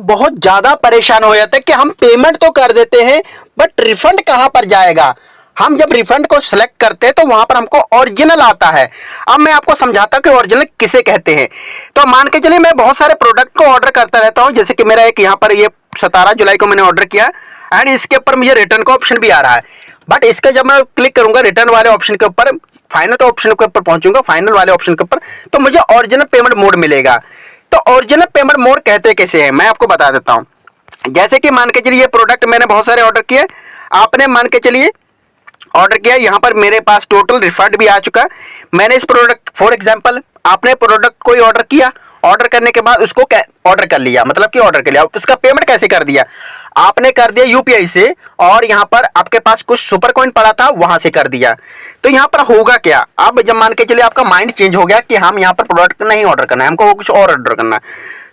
बहुत ज्यादा परेशान हो जाते हैं कि हम पेमेंट तो कर देते हैं बट रिफंड कहां पर जाएगा। हम जब रिफंड को सिलेक्ट करते हैं तो वहां पर हमको ओरिजिनल आता है। अब मैं आपको समझाता हूं कि ओरिजिनल किसे कहते हैं। तो मान के चलिए मैं बहुत सारे प्रोडक्ट को ऑर्डर करता रहता हूं, जैसे कि मेरा एक यहाँ पर ये 17 जुलाई को मैंने ऑर्डर किया एंड इसके ऊपर मुझे रिटर्न का ऑप्शन भी आ रहा है। बट इसका जब मैं क्लिक करूंगा रिटर्न वाले ऑप्शन के ऊपर, फाइनल के ऑप्शन के ऊपर पहुंचूंगा, फाइनल वाले ऑप्शन के ऊपर, तो मुझे ओरिजिनल पेमेंट मोड मिलेगा। तो ओरिजिनल पेमेंट मोड कहते कैसे हैं मैं आपको बता देता हूं। जैसे कि मान के चलिए ये प्रोडक्ट मैंने बहुत सारे ऑर्डर किए, आपने मान के चलिए ऑर्डर किया, यहां पर मेरे पास टोटल रिफंड भी आ चुका। मैंने इस प्रोडक्ट फॉर एग्जांपल आपने प्रोडक्ट कोई ऑर्डर किया, ऑर्डर करने के बाद उसको ऑर्डर कर लिया, मतलब कि ऑर्डर कर लिया, उसका पेमेंट कैसे कर दिया, आपने कर दिया यूपीआई से, और यहां पर आपके पास कुछ सुपर कॉइन पड़ा था वहां से कर दिया। तो यहां पर होगा क्या, अब जब मान के चलिए आपका माइंड चेंज हो गया कि हम यहां पर प्रोडक्ट नहीं ऑर्डर करना है, हमको कुछ और ऑर्डर करना है,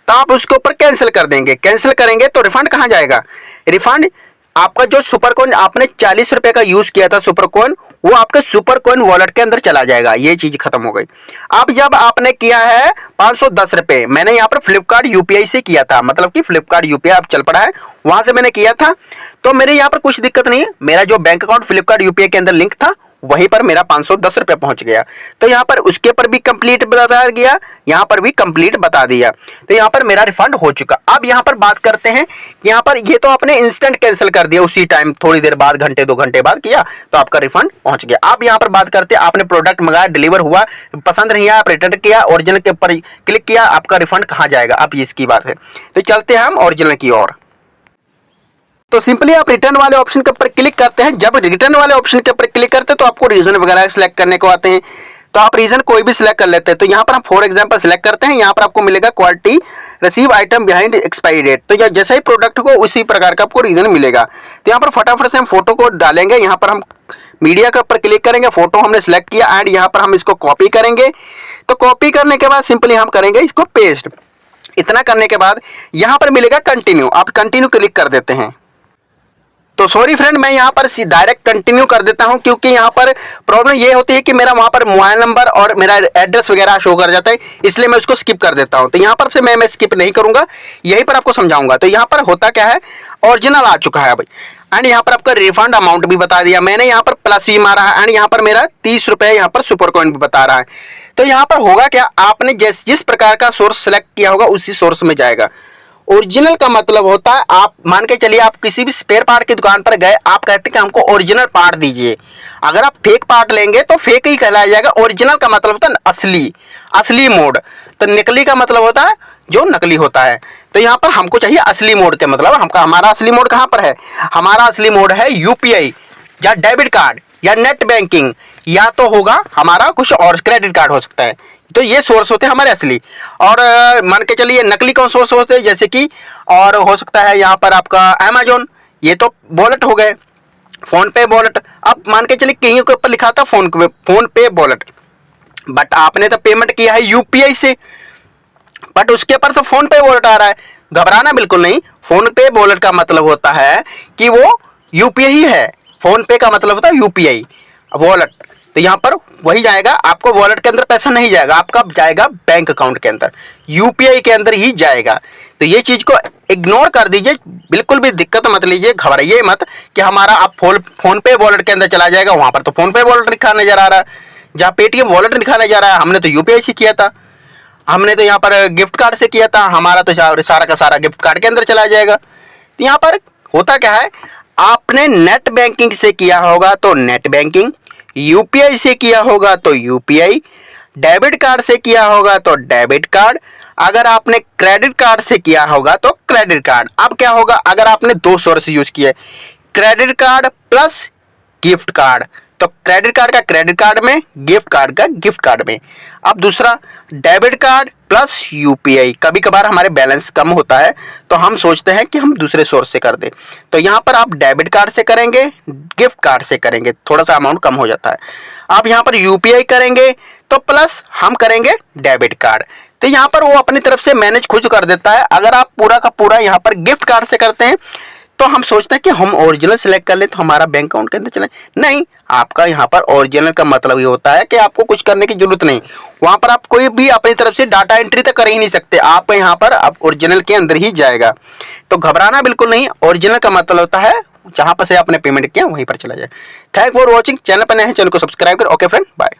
तो आप उसके ऊपर कैंसिल कर देंगे। कैंसिल करेंगे तो रिफंड कहां जाएगा, रिफंड आपका जो सुपर कॉइन आपने 40 रुपए का यूज किया था सुपर कॉइन, वो आपके सुपर कॉइन वॉलेट के अंदर चला जाएगा। ये चीज खत्म हो गई। अब जब आपने किया है 510 रुपए, मैंने यहाँ पर फ्लिपकार्ट यूपीआई से किया था, मतलब कि फ्लिपकार्ट यूपीआई अब चल पड़ा है, वहां से मैंने किया था, तो मेरे यहाँ पर कुछ दिक्कत नहीं है। मेरा जो बैंक अकाउंट फ्लिपकार्ट यूपीआई के अंदर लिंक था वहीं पर मेरा 510 रुपए पहुंच गया। तो यहाँ पर उसके पर भी कंप्लीट बता गया, यहाँ पर भी कंप्लीट बता दिया, तो यहाँ पर मेरा रिफंड हो चुका। अब यहाँ पर बात करते हैं कि यहाँ पर ये तो आपने इंस्टेंट कैंसिल कर दिया, उसी टाइम थोड़ी देर बाद, घंटे 2 घंटे बाद किया तो आपका रिफंड पहुंच गया। अब यहाँ पर बात करते हैं आपने प्रोडक्ट मंगाया, डिलीवर हुआ, पसंद नहीं आया, आप रिटर्न किया, ओरिजिनल के ऊपर क्लिक किया, आपका रिफंड कहाँ जाएगा, अब इसकी बात है। तो चलते हैं हम ओरिजिनल की ओर। तो सिंपली आप रिटर्न वाले ऑप्शन के ऊपर क्लिक करते हैं। जब रिटर्न वाले ऑप्शन के ऊपर क्लिक करते हैं तो आपको रीजन वगैरह सेलेक्ट करने को आते हैं, तो आप रीजन कोई भी सिलेक्ट कर लेते हैं। तो यहाँ पर हम फॉर एग्जांपल सिलेक्ट करते हैं, यहाँ पर आपको मिलेगा quality receive item behind expiry date. तो जैसे ही प्रोडक्ट को उसी प्रकार का आपको रीजन मिलेगा। तो यहाँ पर फटाफट से हम फोटो को डालेंगे, यहाँ पर हम मीडिया के ऊपर क्लिक करेंगे, फोटो हमने सिलेक्ट किया एंड यहाँ पर हम इसको कॉपी करेंगे। तो कॉपी करने के बाद सिंपली हम करेंगे इसको पेस्ट। इतना करने के बाद यहाँ पर मिलेगा कंटिन्यू, आप कंटिन्यू क्लिक कर देते हैं। तो सॉरी फ्रेंड, मैं यहाँ पर डायरेक्ट कंटिन्यू कर देता हूँ, क्योंकि यहाँ पर प्रॉब्लम ये होती है कि मेरा वहाँ पर मोबाइल नंबर और मेरा एड्रेस वगैरह शो कर जाता है, इसलिए मैं उसको स्किप कर देता हूँ। तो यहाँ पर से मैं स्किप नहीं करूँगा, यहीं पर आपको समझाऊंगा। तो यहाँ पर होता क्या है, ओरिजिनल आ चुका है भाई, एंड यहाँ पर आपका रिफंड अमाउंट भी बता दिया मैंने, यहाँ पर प्लस ही मारा है, एंड यहाँ पर मेरा 30 रुपये यहाँ पर सुपर कॉइन भी बता रहा है। तो यहाँ पर होगा क्या, आपने जिस प्रकार का सोर्स सेलेक्ट किया होगा उसी सोर्स में जाएगा। ओरिजिनल का मतलब होता है, आप मान के चलिए आप किसी भी स्पेयर पार्ट की दुकान पर गए, आप कहते हैं कि हमको ओरिजिनल पार्ट दीजिए। अगर आप फेक पार्ट लेंगे तो फेक ही कहलाया जाएगा। ओरिजिनल का मतलब होता है असली मोड, तो नकली का मतलब होता है जो नकली होता है। तो यहाँ पर हमको चाहिए असली मोड के मतलब हमारा असली मोड कहाँ पर है, हमारा असली मोड है यूपीआई या डेबिट कार्ड या नेट बैंकिंग, या तो होगा हमारा कुछ और क्रेडिट कार्ड हो सकता है। तो ये सोर्स होते हैं हमारे असली। और मान के चलिए नकली कौन सोर्स होते हैं, जैसे कि और हो सकता है यहाँ पर आपका अमेजोन, ये तो वॉलेट हो गए, फोन पे वॉलेट। अब मान के चलिए कहीं के ऊपर लिखा था फोन पे वॉलेट, बट आपने तो पेमेंट किया है यूपीआई से, बट उसके ऊपर तो फोन पे वॉलेट आ रहा है। घबराना बिल्कुल नहीं, फोन पे वॉलेट का मतलब होता है कि वो यूपीआई ही है, फोन पे का मतलब होता है यूपीआई वॉलेट। तो यहाँ पर वही जाएगा, आपको वॉलेट के अंदर पैसा नहीं जाएगा, आपका जाएगा बैंक अकाउंट के अंदर, यूपीआई के अंदर ही जाएगा। तो ये चीज को इग्नोर कर दीजिए, बिल्कुल भी दिक्कत मत लीजिए, घबराइए मत कि हमारा आप फोन पे वॉलेट के अंदर चला जाएगा। वहां पर तो फोन पे वॉलेट लिखा नजर आ रहा है, जहाँ पेटीएम वॉलेट लिखा नजर आ रहा है, हमने तो यूपीआई से किया था, हमने तो यहाँ पर गिफ्ट कार्ड से किया था, हमारा तो सारा का सारा गिफ्ट कार्ड के अंदर चला जाएगा। तो यहाँ पर होता क्या है, आपने नेट बैंकिंग से किया होगा तो नेट बैंकिंग, यूपीआई से किया होगा तो यूपीआई, डेबिट कार्ड से किया होगा तो डेबिट कार्ड, अगर आपने क्रेडिट कार्ड से किया होगा तो क्रेडिट कार्ड। अब क्या होगा, अगर आपने 2 सोर्स यूज किए, credit card plus gift card, तो क्रेडिट कार्ड का क्रेडिट कार्ड में, गिफ्ट कार्ड का गिफ्ट कार्ड में। अब दूसरा डेबिट कार्ड प्लस यूपीआई, कभी कभार हमारे बैलेंस कम होता है तो हम सोचते हैं कि हम दूसरे सोर्स से कर दें, तो यहाँ पर आप डेबिट कार्ड से करेंगे, गिफ्ट कार्ड से करेंगे, थोड़ा सा अमाउंट कम हो जाता है। आप यहाँ पर यूपीआई करेंगे तो प्लस हम करेंगे डेबिट कार्ड, तो यहाँ पर वो अपनी तरफ से मैनेज खुद कर देता है। अगर आप पूरा का पूरा यहाँ पर गिफ्ट कार्ड से करते हैं तो हम सोचते हैं कि हम ओरिजिनल सेलेक्ट कर ले तो हमारा बैंक अकाउंट के अंदर चले। नहीं, आपका यहाँ पर ओरिजिनल का मतलब ये होता है कि आपको कुछ करने की जरूरत नहीं, वहां पर आप कोई भी अपनी तरफ से डाटा एंट्री तो कर ही नहीं सकते, आपका यहाँ पर आप ओरिजिनल के अंदर ही जाएगा। तो घबराना बिल्कुल नहीं, ओरिजिनल का मतलब होता है जहां पर से आपने पेमेंट किया वहीं पर चला जाए। Thank for watching. चैनल पर नए हैं, चैनल को सब्सक्राइब करें। Okay friend, bye.